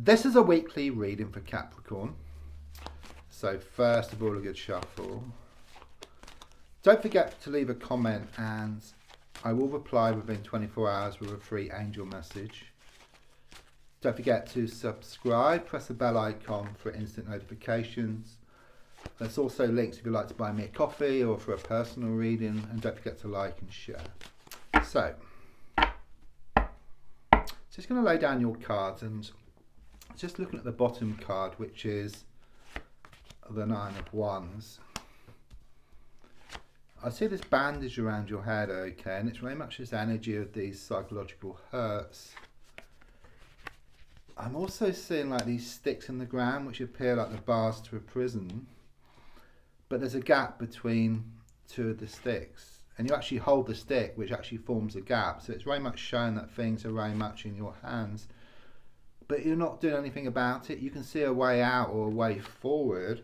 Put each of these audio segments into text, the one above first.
This is a weekly reading for Capricorn. So first of all, a good shuffle. Don't forget to leave a comment and I will reply within 24 hours with a free angel message. Don't forget to subscribe, press the bell icon for instant notifications. There's also links if you'd like to buy me a coffee or for a personal reading, and don't forget to like and share. So, just going to lay down your cards and just looking at the bottom card, which is the Nine of Wands. I see this bandage around your head, okay, and it's very much this energy of these psychological hurts. I'm also seeing like these sticks in the ground which appear like the bars to a prison, but there's a gap between two of the sticks, and you actually hold the stick which actually forms a gap, so it's very much showing that things are very much in your hands, but you're not doing anything about it. You can see a way out or a way forward,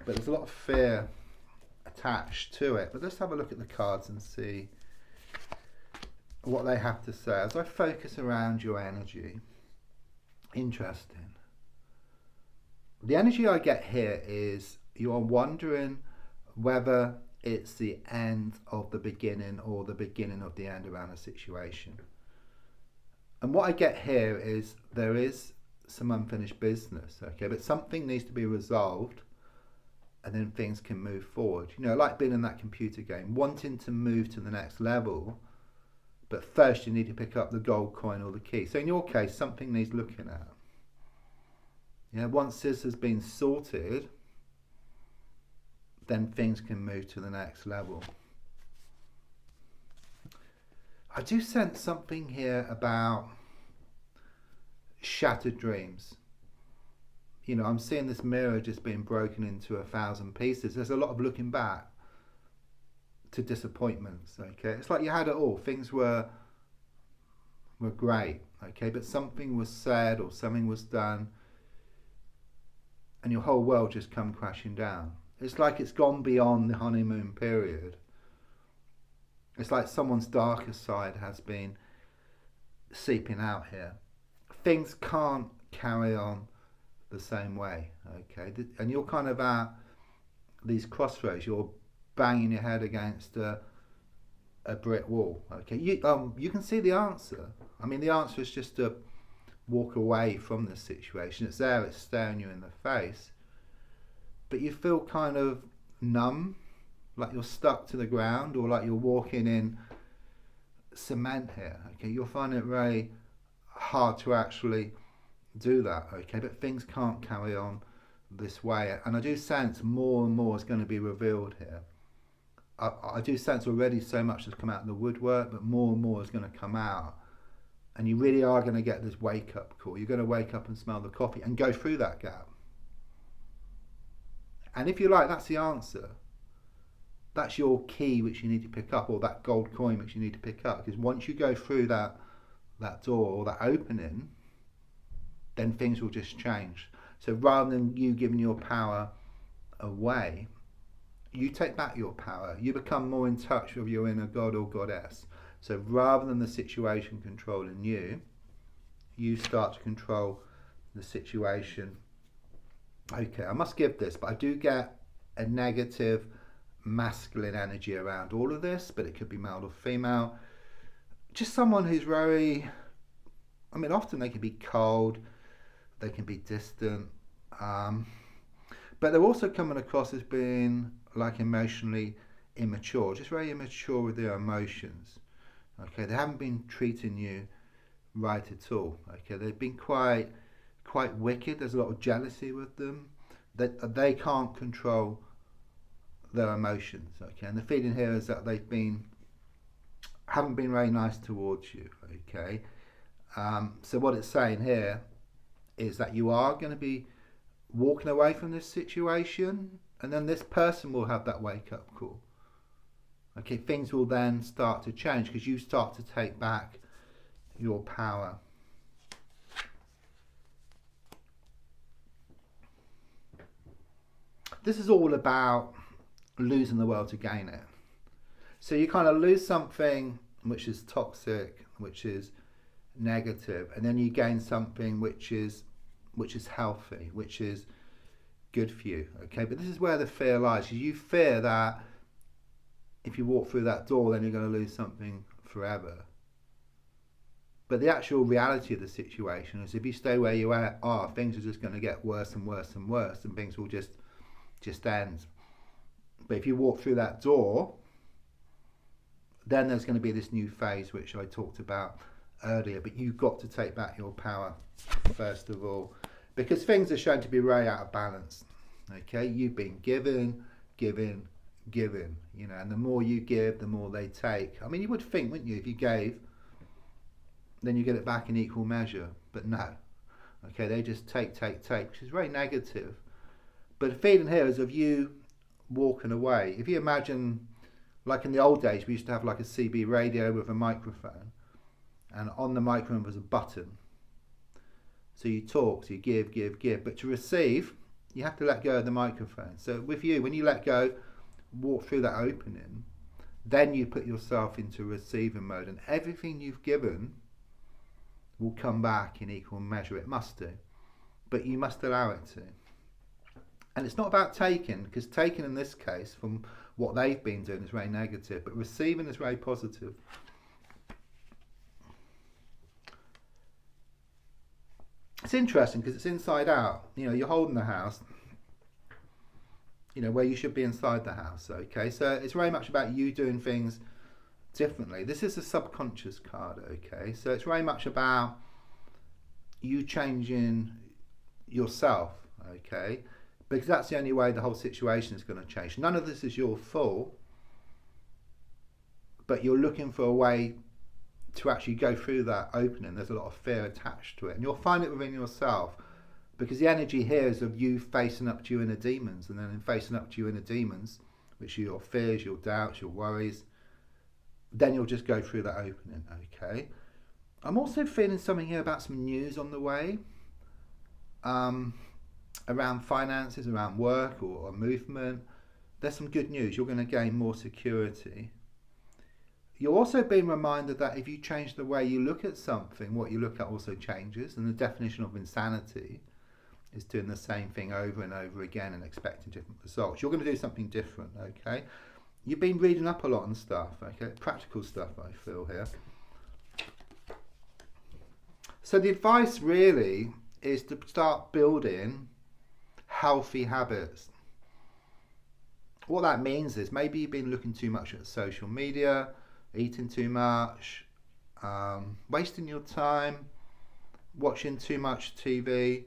but there's a lot of fear attached to it. But let's have a look at the cards and see what they have to say as I focus around your energy. Interesting. The energy I get here is you are wondering whether it's the end of the beginning or the beginning of the end around a situation. And what I get here is there is some unfinished business, okay, but something needs to be resolved and then things can move forward. You know, like being in that computer game, wanting to move to the next level, but first you need to pick up the gold coin or the key. So in your case, something needs looking at. Yeah, once this has been sorted, then things can move to the next level. I do sense something here about shattered dreams. You know, I'm seeing this mirror just being broken into 1,000 pieces. There's a lot of looking back to disappointments, okay? It's like you had it all. Things were great, okay? But something was said or something was done and your whole world just come crashing down. It's like it's gone beyond the honeymoon period. It's like someone's darker side has been seeping out here. Things can't carry on the same way, okay? And you're kind of at these crossroads. You're banging your head against a brick wall, okay? You can see the answer. I mean, the answer is just to walk away from the situation. It's there, it's staring you in the face. But you feel kind of numb, like you're stuck to the ground or like you're walking in cement here, okay? You'll find it very hard to actually do that, okay? But things can't carry on this way, and I do sense more and more is going to be revealed here. I do sense already so much has come out in the woodwork, but more and more is going to come out, and you really are going to get this wake-up call. You're going to wake up and smell the coffee and go through that gap. And if you like, that's the answer. That's your key which you need to pick up, or that gold coin which you need to pick up, because once you go through that door or that opening, then things will just change. So rather than you giving your power away, you take back your power. You become more in touch with your inner god or goddess. So rather than the situation controlling you, you start to control the situation. Okay, I must give this, but I do get a negative masculine energy around all of this, but it could be male or female. Just someone who's very, I mean, often they can be cold, they can be distant, but they're also coming across as being like emotionally immature, just very immature with their emotions. Okay, they haven't been treating you right at all. Okay, they've been quite wicked. There's a lot of jealousy with them. They can't control their emotions. Okay, and the feeling here is that haven't been very nice towards you. Okay, so what it's saying here is that you are going to be walking away from this situation, and then this person will have that wake-up call. Okay, things will then start to change because you start to take back your power. This is all about losing the world to gain it. So you kind of lose something which is toxic, which is negative, and then you gain something which is healthy, which is good for you. Okay, but this is where the fear lies. You fear that if you walk through that door, then you're going to lose something forever. But the actual reality of the situation is, if you stay where you are, things are just going to get worse and worse and worse, and things will just end. But if you walk through that door, then there's going to be this new phase which I talked about earlier. But you've got to take back your power first of all, because things are shown to be very out of balance. Okay, you've been given, you know, and the more you give, the more they take. I mean, you would think, wouldn't you, if you gave, then you get it back in equal measure. But no. Okay, they just take, which is very negative. But the feeling here is of you walking away. If you imagine, like in the old days, we used to have like a CB radio with a microphone, and on the microphone was a button. So you talk, so you give. But to receive, you have to let go of the microphone. So with you, when you let go, walk through that opening, then you put yourself into receiving mode, and everything you've given will come back in equal measure. It must do, but you must allow it to. And it's not about taking, because taking in this case, from what they've been doing, is very negative, but receiving is very positive. It's interesting because it's inside out. You know, you're holding the house, you know, where you should be inside the house. Okay, so it's very much about you doing things differently. This is a subconscious card. Okay, so it's very much about you changing yourself. Okay, because that's the only way the whole situation is going to change. None of this is your fault, but you're looking for a way to actually go through that opening. There's a lot of fear attached to it, and you'll find it within yourself, because the energy here is of you facing up to your inner demons, and then in facing up to your inner demons, which are your fears, your doubts, your worries, then you'll just go through that opening. Okay, I'm also feeling something here about some news on the way, around finances, around work, or movement. There's some good news. You're going to gain more security. You're also being reminded that if you change the way you look at something, what you look at also changes. And the definition of insanity is doing the same thing over and over again and expecting different results. You're going to do something different, okay? You've been reading up a lot on stuff, okay? Practical stuff, I feel here. So the advice really is to start building healthy habits. What that means is maybe you've been looking too much at social media, eating too much, wasting your time, watching too much TV.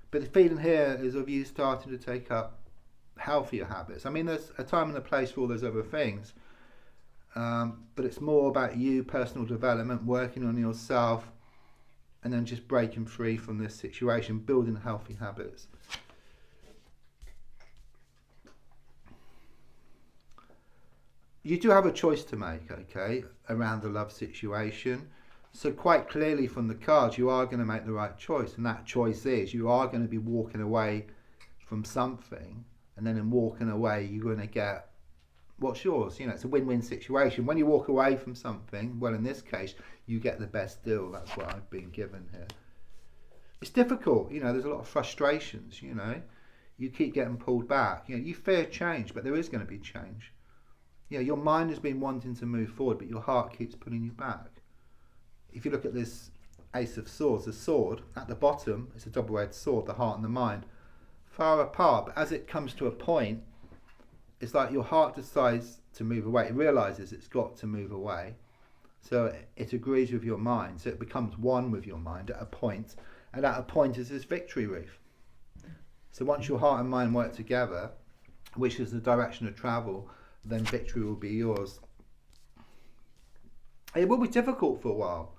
But the feeling here is of you starting to take up healthier habits. I mean, there's a time and a place for all those other things, but it's more about you, personal development, working on yourself, and then just breaking free from this situation, building healthy habits. You do have a choice to make, okay, around the love situation. So quite clearly from the cards, you are going to make the right choice. And that choice is you are going to be walking away from something. And then in walking away, you're going to get what's yours. You know, it's a win-win situation. When you walk away from something, well, in this case, you get the best deal. That's what I've been given here. It's difficult. You know, there's a lot of frustrations, you know. You keep getting pulled back. You know, you fear change, but there is going to be change. You know, your mind has been wanting to move forward, but your heart keeps pulling you back. If you look at this Ace of Swords, the sword, at the bottom, it's a double-edged sword, the heart and the mind, far apart. But as it comes to a point, it's like your heart decides to move away. It realises it's got to move away. So it agrees with your mind. So it becomes one with your mind at a point. And at a point is this victory reef. So once your heart and mind work together, which is the direction of travel, then victory will be yours. It will be difficult for a while.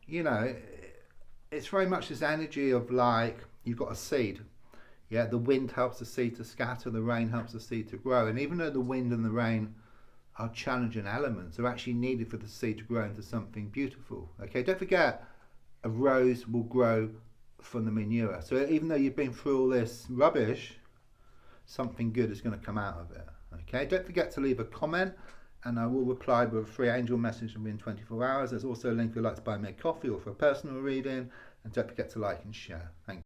You know, it's very much this energy of like, you've got a seed. Yeah, the wind helps the seed to scatter, the rain helps the seed to grow. And even though the wind and the rain are challenging elements, are actually needed for the seed to grow into something beautiful. Okay, don't forget, a rose will grow from the manure. So even though you've been through all this rubbish, something good is going to come out of it. Okay, don't forget to leave a comment and I will reply with a free angel message within 24 hours. There's also a link if you'd like to buy me a coffee or for a personal reading, and don't forget to like and share. Thank you.